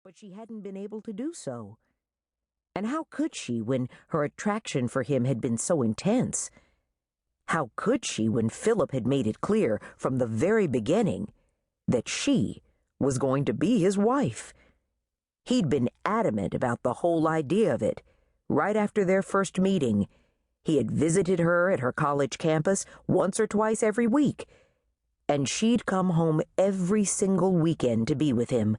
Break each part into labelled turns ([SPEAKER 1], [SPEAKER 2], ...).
[SPEAKER 1] but she hadn't been able to do so. And how could she when her attraction for him had been so intense? How could she when Philip had made it clear from the very beginning that she was going to be his wife? He'd been adamant about the whole idea of it. Right after their first meeting, he had visited her at her college campus once or twice every week, and she'd come home every single weekend to be with him.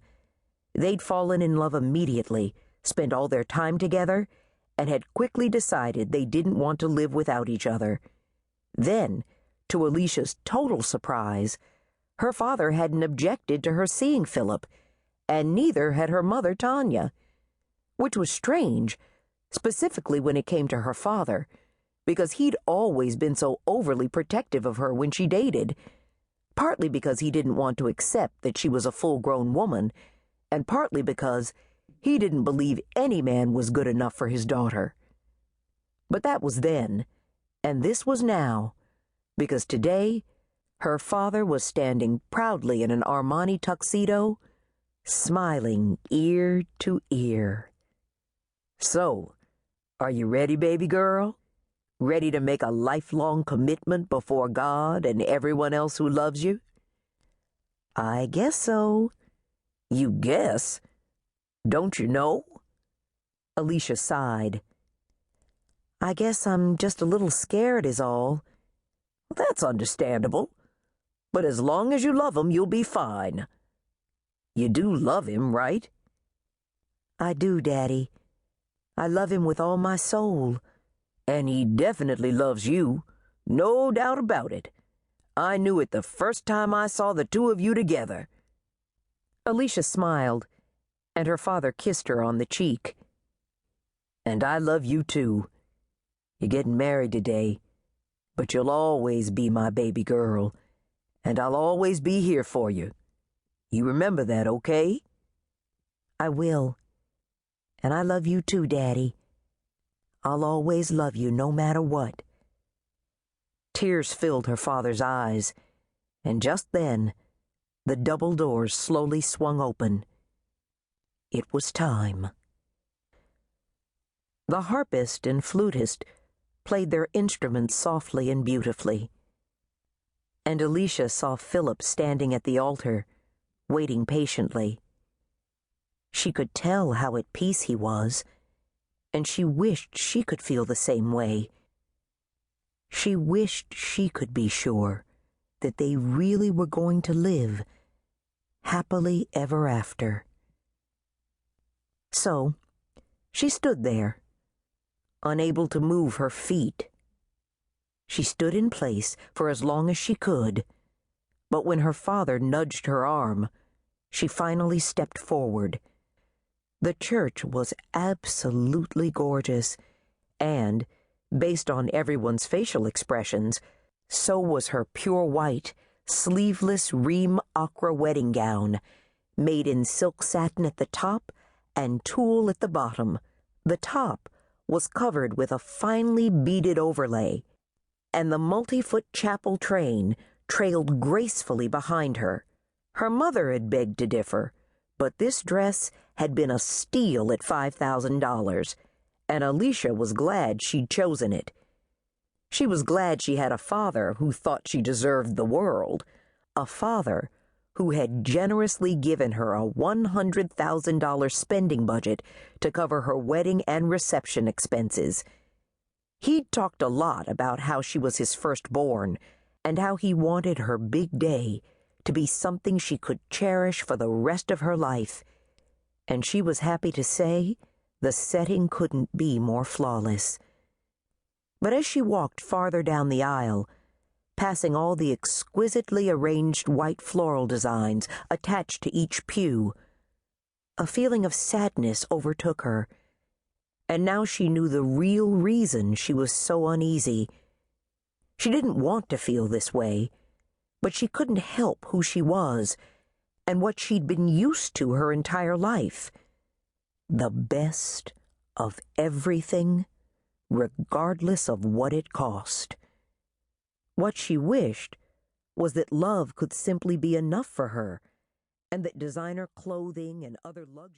[SPEAKER 1] They'd fallen in love immediately, spent all their time together, and had quickly decided they didn't want to live without each other. Then, to Alicia's total surprise, her father hadn't objected to her seeing Philip, and neither had her mother, Tanya. Which was strange, specifically when it came to her father, because he'd always been so overly protective of her when she dated, partly because he didn't want to accept that she was a full-grown woman, and partly because he didn't believe any man was good enough for his daughter. But that was then, and this was now, because today her father was standing proudly in an Armani tuxedo, smiling ear to ear. "So, are you ready, baby girl? Ready to make a lifelong commitment before God and everyone else who loves you?" "I guess so." "You guess? Don't you know?" Alicia sighed. "I guess I'm just a little scared is all." "That's understandable. But as long as you love him, you'll be fine." "You do love him, right?" "I do, Daddy. I love him with all my soul." "And he definitely loves you. No doubt about it. I knew it the first time I saw the two of you together." Alicia smiled, and her father kissed her on the cheek. "And I love you too. You're getting married today, but you'll always be my baby girl, and I'll always be here for you. You remember that, okay?" "I will. And I love you too, Daddy. I'll always love you no matter what." Tears filled her father's eyes, and just then the double doors slowly swung open. It was time. The harpist and flutist played their instruments softly and beautifully, and Alicia saw Philip standing at the altar, waiting patiently. She could tell how at peace he was, and she wished she could feel the same way. She wished she could be sure that they really were going to live happily ever after. So, she stood there, unable to move her feet. She stood in place for as long as she could, but when her father nudged her arm, she finally stepped forward. The church was absolutely gorgeous, and, based on everyone's facial expressions, so was her pure white, sleeveless ream ochre wedding gown, made in silk satin at the top and tulle at the bottom. The top was covered with a finely beaded overlay, and the multi-foot chapel train trailed gracefully behind her. Her mother had begged to differ, but this dress had been a steal at $5,000, and Alicia was glad she'd chosen it. She was glad she had a father who thought she deserved the world, a father who had generously given her a $100,000 spending budget to cover her wedding and reception expenses. He'd talked a lot about how she was his firstborn, and how he wanted her big day to be something she could cherish for the rest of her life, and she was happy to say the setting couldn't be more flawless. But as she walked farther down the aisle, passing all the exquisitely arranged white floral designs attached to each pew, a feeling of sadness overtook her, and now she knew the real reason she was so uneasy. She didn't want to feel this way, but she couldn't help who she was and what she'd been used to her entire life. The best of everything, regardless of what it cost. What she wished was that love could simply be enough for her, and that designer clothing and other luxury